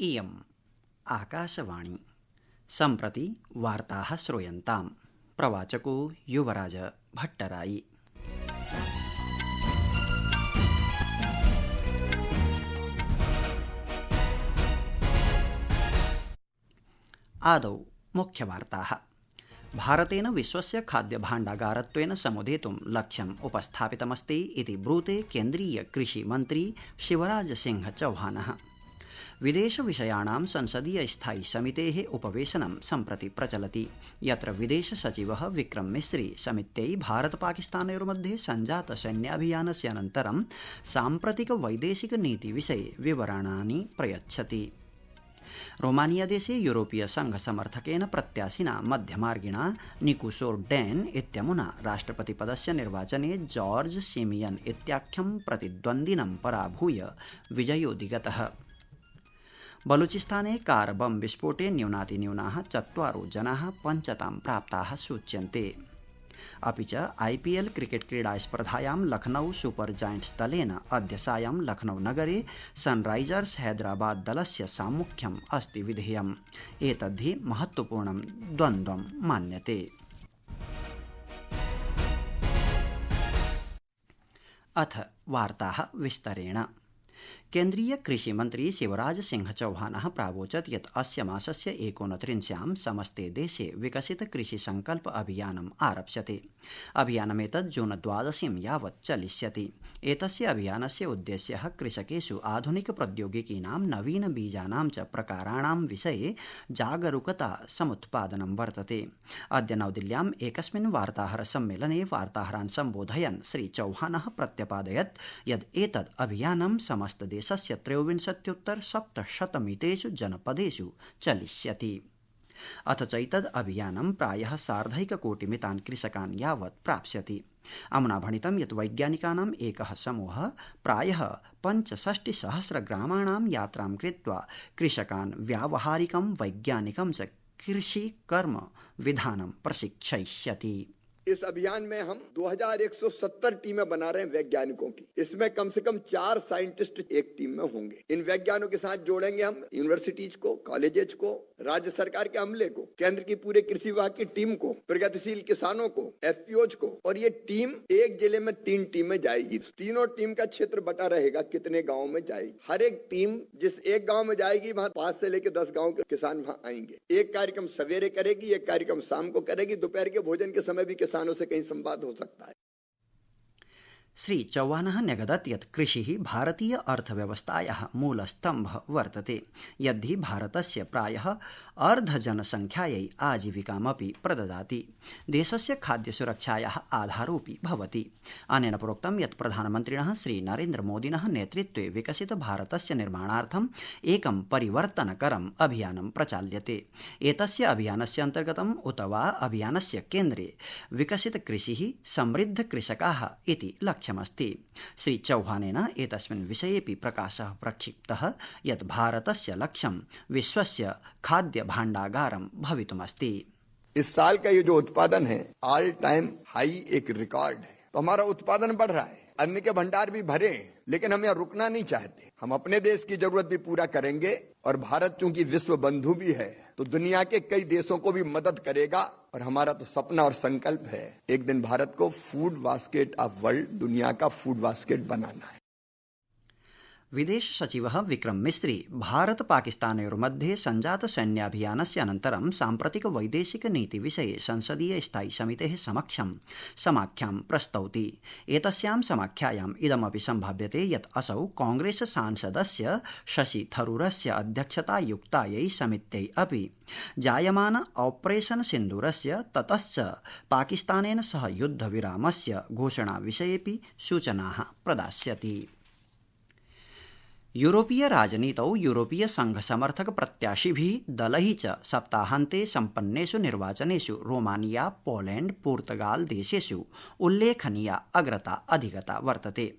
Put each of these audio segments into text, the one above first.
इयम् आकाशवाणी। सम्प्रति वार्ताः श्रूयन्ताम्। प्रवाचको युवराज भट्टराई। आदौ मुख्यवार्ताः। भारतेन विश्वस्य खाद्यभाण्डागारत्वेन समुदेतुं लक्ष्यम् उपस्थापितमस्ति इति ब्रूते केन्द्रीय कृषि मन्त्री शिवराज सिंह चौहानः। विदेशविषयाणां संसदीय स्थायी समितेः उपवेशनं सम्प्रति प्रचलति, यत्र विदेश सचिवः विक्रम मिस्री समित्यै भारत पाकिस्तानयोर्मध्ये सञ्जात सैन्याभियानस्य अनन्तरं साम्प्रतिक वैदेशिक नीति विषये विवरणानि प्रयच्छति। रोमानिया देशे यूरोपीय संघ समर्थकेन प्रत्याशिना मध्यमार्गिणा निकुसोर डैन इत्यमुना राष्ट्रपतिपदस्य निर्वाचने जॉर्ज सिमियन इत्याख्यं प्रतिद्वन्द्विनं पराभूय विजयोऽधिगतः। बलूचिस्ताने कार बम विस्फोटे न्यूनातिन्यूनाः 4 जनाः पञ्चतां प्राप्ताः सूच्यन्ते। अपि च IPL क्रिकेट क्रीडा स्पर्धायां लखनऊ सुपर जायंट्स दलेन अद्य सायं लखनऊ नगरे सनराइजर्स हैदराबाद दलस्य साम्मुख्यम् अस्ति विधेयम्। एतद्धि महत्वपूर्णं द्वन्द्वं मान्यते। अथ वार्ताः विस्तरेण। केन्द्रीय कृषि मन्त्री शिवराज सिंह चौहानः प्रावोचत् यत् अस्य मासस्य 29 समस्ते देशे विकसित कृषि संकल्प अभियानम् आरप्स्यते। अभियानमेतत् जून 12 यावत् चलिष्यति। एतस्य अभियानस्य उद्देश्यः कृषकेषु आधुनिक प्रौद्योगिकीनां नवीन बीजानां च प्रकाराणां विषये जागरूकता समुत्पादनं वर्तते। अद्य नवदिल्ल्याम् एकस्मिन् वार्ताहर सम्मेलने वार्ताहरान् सम्बोधयन् श्री चौहानः प्रत्यपादयत् यत् एतद् अभियानं समस्त देशस्य 63,700 जनपदेषु चलिष्यति। अथ चैतद् अभियानं प्रायः 1.5 कोटिमितान् कृषकान् यावत् प्राप्स्यति। अमुना भणितं यत् वैज्ञानिकानाम् एकः समूहः प्रायः 65,000 ग्रामाणां यात्रां कृत्वा कृषकान् व्यावहारिकं वैज्ञानिकं च कृषिकर्म विधानं प्रशिक्षयिष्यति। इस अभियान में हम 2170 टीमें बना रहे हैं वैज्ञानिकों की। इसमें कम से कम 4 साइंटिस्ट एक टीम में होंगे। इन वैज्ञानिकों के साथ जोड़ेंगे हम यूनिवर्सिटीज को, कॉलेजेस को, राज्य सरकार के अमले को, केंद्र की पूरे कृषि विभाग की टीम को, प्रगतिशील किसानों को, FPOs को। और ये टीम एक जिले में 3 टीमें जाएगी। तीनों टीम का क्षेत्र बटा रहेगा, कितने गाँव में जाएगी। हर एक टीम जिस एक गाँव में जाएगी वहाँ 5 से लेकर 10 गाँव के किसान वहाँ आएंगे। एक कार्यक्रम सवेरे करेगी, एक कार्यक्रम शाम को करेगी। दोपहर के भोजन के समय भी किसानों से कहीं संवाद हो सकता है। श्री चौहानः न्यगदत् यत् कृषिः भारतीय अर्थव्यवस्थायाः मूलस्तम्भः वर्तते, यद्धि भारतस्य प्रायः अर्धजनसङ्ख्यायै आजीविकामपि प्रददाति, देशस्य खाद्यसुरक्षायाः आधारोऽपि भवति। अनेन प्रोक्तं यत् प्रधानमन्त्रिणः श्री नरेन्द्रमोदिनः नेतृत्वे विकसित भारतस्य निर्माणार्थम् एकं परिवर्तनकरम् अभियानं प्रचाल्यते। एतस्य अभियानस्य अन्तर्गतम् उत वा अभियानस्य केन्द्रे विकसित कृषिः समृद्ध कृषकाः इति लक्ष्यमस्ति। श्री चौहानेन एतस्मिन् विषयेपि प्रकाशः प्रक्षिप्तः यत् भारतस्य लक्ष्यं विश्वस्य खाद्य भाण्डागारं भवितुमस्ति। इस साल का ये जो उत्पादन है ऑल टाइम हाई एक रिकॉर्ड है। तो हमारा उत्पादन बढ़ रहा है, अन्न के भंडार भी भरे हैं, लेकिन हम यहाँ रुकना नहीं चाहते। हम अपने देश की जरूरत भी पूरा करेंगे और भारत चूंकि विश्व बंधु भी है तो दुनिया के कई देशों को भी मदद करेगा। और हमारा तो सपना और संकल्प है एक दिन भारत को फूड बास्केट ऑफ वर्ल्ड, दुनिया का फूड बास्केट बनाना है। विदेश सचिवः विक्रम मिस्री भारत पाकिस्तानयोर्मध्ये सञ्जात सैन्याभियानस्य अनन्तरं साम्प्रतिक वैदेशिक नीति विषये संसदीय स्थायी समितेः समक्षं समाख्यां प्रस्तौति। एतस्यां समाख्यायाम् इदमपि सम्भाव्यते यत् असौ कांग्रेस सांसदस्य शशि थरूरस्य अध्यक्षतायुक्तायै समित्यै अपि जायमान ऑपरेशन सिन्दूरस्य ततश्च पाकिस्तानेन सह युद्धविरामस्य घोषणा विषयेपि सूचनाः प्रदास्यति। यूरोपीय राजनीतौ यूरोपीय संघ समर्थक प्रत्याशिभिः दलैः च सप्ताहान्ते सम्पन्नेषु निर्वाचनेषु रोमानिया, पोलैंड, पुर्तगाल देशेषु उल्लेखनीया अग्रता अधिगता वर्तते।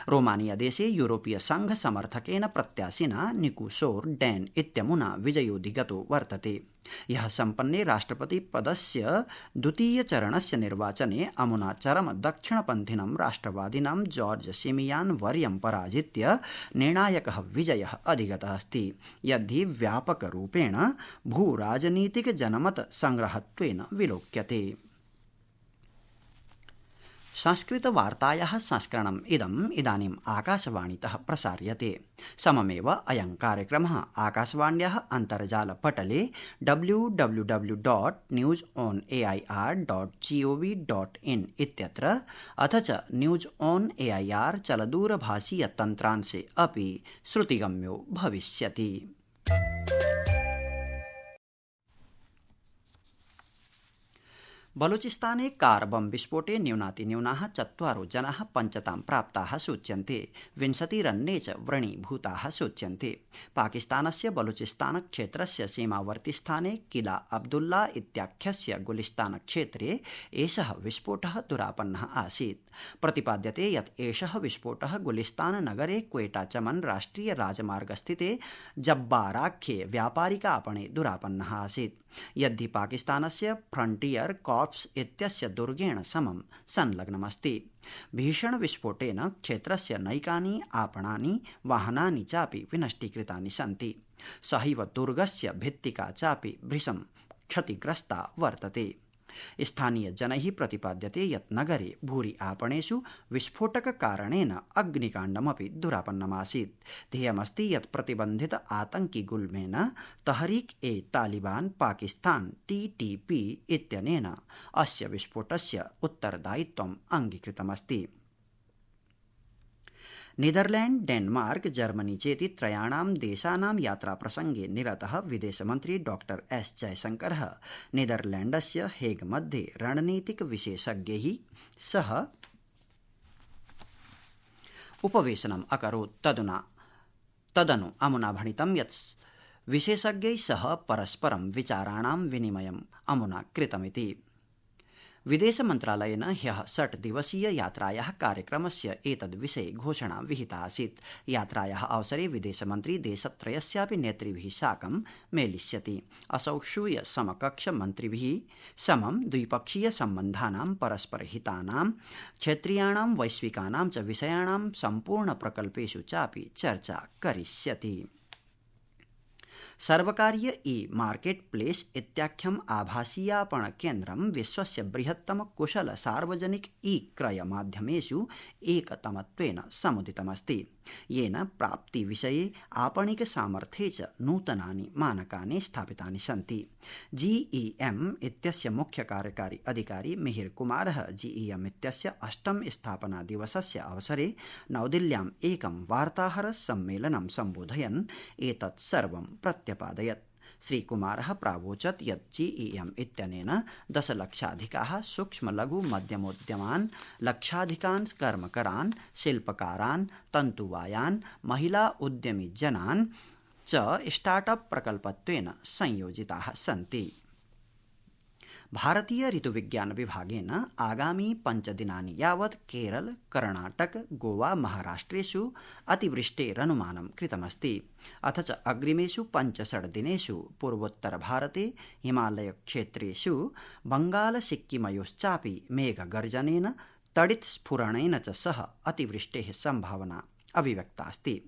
रोमानिया देशे यूरोपीय संघ समर्थकेन प्रत्याशिना निकुसोर डैन इत्यमुना विजयोऽधिगतो वर्तते। यः सम्पन्ने राष्ट्रपति पदस्य द्वितीय चरणस्य निर्वाचने अमुना चरम दक्षिणपन्थिनं राष्ट्रवादिनां जॉर्ज सिमियान वर्यं पराजित्य निर्णायकः विजयः अधिगतः अस्ति, यद्धि व्यापकरूपेण भूराजनीतिक जनमत संग्रहत्वेन विलोक्यते। संस्कृतवार्तायाः संस्करणम् इदानीम् आकाशवाणीतः प्रसार्यते। सममेव अयं कार्यक्रमः आकाशवाण्याः अन्तर्जालपटले www.newsonair.gov.in इत्यत्र अथ च न्यूज ऑन एआईआर चलदूरभाषीय तन्त्रांशे अपि श्रुतिगम्यो भविष्यति। बलूचिस्ताने कार बम विस्फोटे न्यूनातिन्यूनाः 4 जनाः पञ्चतां प्राप्ताः सूच्यन्ते। 20 च व्रणीभूताः सूच्यन्ते। पाकिस्तानस्य बलूचिस्तान क्षेत्रस्य सीमावर्ती स्थाने किला अब्दुल्ला इत्याख्यस्य गुलिस्तान क्षेत्रे एषः विस्फोटः दुरापन्नः आसीत्। प्रतिपाद्यते यत् एषः विस्फोटः गुलिस्तान नगरे क्वेटा चमन राष्ट्रिय राजमार्गस्थिते जब्बाराख्ये व्यापारिकापणे दुरापन्नः आसीत्, यद्धि पाकिस्तानस्य फ्रंटियर कॉर्प्स इत्यस्य दुर्गेण समं संलग्नमस्ति। भीषण विस्फोटेन क्षेत्रस्य नैकानि आपणानि वाहनानि चापि विनष्टीकृतानि सन्ति। सहैव दुर्गस्य भित्तिका चापि भृशं क्षतिग्रस्ता वर्तते। स्थानीयजनैः प्रतिपाद्यते यत् नगरे भूरि आपणेषु विस्फोटककारणेन अग्निकाण्डमपि दुरापन्नमासीत्। ध्येयमस्ति यत् प्रतिबन्धित आतंकि गुल्मेन तहरीक ए तालिबान पाकिस्तान TTP इत्यनेन अस्य विस्फोटस्य उत्तरदायित्वम् अङ्गीकृतमस्ति। नीदरलैंड, डेनमार्क, जर्मनी चेति त्रयाणां देशानां यात्राप्रसंगे निरतः विदेशमन्त्री डॉक्टर S जयशंकरः नीदरलैंडस्य हेग मध्ये रणनीतिक विशेषज्ञैः सह उपवेशनम् अकरोत्। तदनु अमुना भणितं यत् विशेषज्ञैः सह परस्परं विचाराणां विनिमयम् अमुना कृतमिति। विदेश मन्त्रालयेन ह्यः 6 दिवसीय यात्रायाः कार्यक्रमस्य एतद्विषये घोषणा विहिता आसीत्। यात्रायाः अवसरे विदेशमन्त्री देशत्रयस्यापि नेतृभिः साकं मेलिष्यति। असौ श्रूय समकक्ष मन्त्रिभिः समं द्विपक्षीय सम्बन्धानां परस्परहितानां क्षेत्रीयाणां वैश्विकानां च विषयाणां सम्पूर्ण प्रकल्पेषु चापि चर्चा करिष्यति। सर्वकारीय मार्केट प्लेस इत्याख्यम् आभासीयापण केन्द्रं विश्वस्य बृहत्तम कुशल सार्वजनिक क्रय माध्यमेषु एकतमत्वेन समुदितमस्ति, येन प्राप्ति विषये आपणिक सामर्थ्ये च नूतनानि मानकानि स्थापितानि सन्ति। GEM इत्यस्य मुख्य कार्यकारी अधिकारी मिहिर कुमारः GEM इत्यस्य 8म स्थापना दिवसस्य अवसरे नवदिल्ल्याम् एकं वार्ताहर सम्मेलनं सम्बोधयन् एतत् सर्वं प्रत्यपादयत्। श्रीकुमारः प्रावोचत् यत् GEM इत्यनेन 10 लक्षाधिकाः सूक्ष्म लघु मध्यमोद्यमान्, लक्षाधिकान् कर्मकरान्, शिल्पकारान्, तन्तुवायान्, महिला उद्यमी जनान् च स्टार्टअप प्रकल्पत्वेन संयोजिताः सन्ति। भारतीय ऋतुविज्ञान विभागेन आगामी 5 दिनानि यावत् केरल, कर्णाटक, गोवा, महाराष्ट्रेषु अतिवृष्टेरनुमानं कृतमस्ति। अथ च अग्रिमेषु 5-6 दिनेषु पूर्वोत्तर भारते हिमालयक्षेत्रेषु बंगाल सिक्किमयोश्चापि मेघगर्जनेन तडित्स्फुरणेन च सह अतिवृष्टेः सम्भावना अभिव्यक्तास्ति।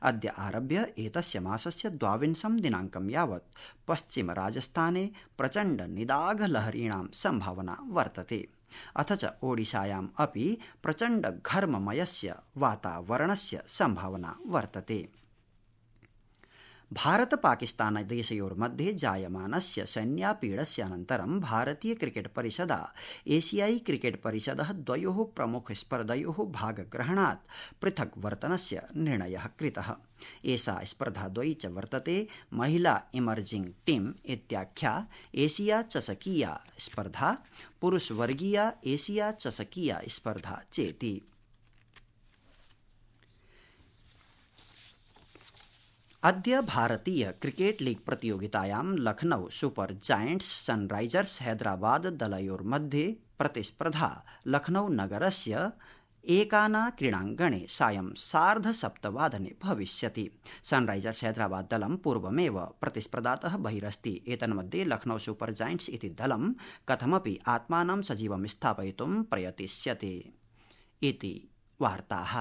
अद्य आरभ्य एतस्य मासस्य 22 दिनाङ्कं यावत् पश्चिम राजस्थाने प्रचण्ड निदाघलहरीणां सम्भावना वर्तते। अथ च ओडिशायाम् अपि प्रचण्ड घर्ममयस्य वातावरणस्य सम्भावना वर्तते। भारत पाकिस्तान देशयोर्मध्ये जायमानस्य सैन्यापीडस्य अनन्तरं भारतीय क्रिकेट परिषदा एशियाई क्रिकेट परिषदः द्वयोः प्रमुख स्पर्धयोः भागग्रहणात् पृथक् वर्तनस्य निर्णयः कृतः। एषा स्पर्धाद्वयी च वर्तते महिला इमर्जिंग टीम इत्याख्या एशिया चषकीया स्पर्धा, पुरुषवर्गीया एशिया चषकीया स्पर्धा चेति। अद्य भारतीय क्रिकेट लीग प्रतियोगितायां Lucknow Super Giants Sunrisers Hyderabad दलयोर्मध्ये प्रतिस्पर्धा लखनऊ नगरस्य एकाना क्रीडाङ्गणे सायं 7:30 भविष्यति। सनराइजर्स हैदराबाद दलं पूर्वमेव प्रतिस्पर्धातः बहिरस्ति। एतन्मध्ये लखनऊ सुपर जायंट्स इति दलं कथमपि आत्मानं सजीवं स्थापयितुं प्रयतिष्यते इति वार्ताः।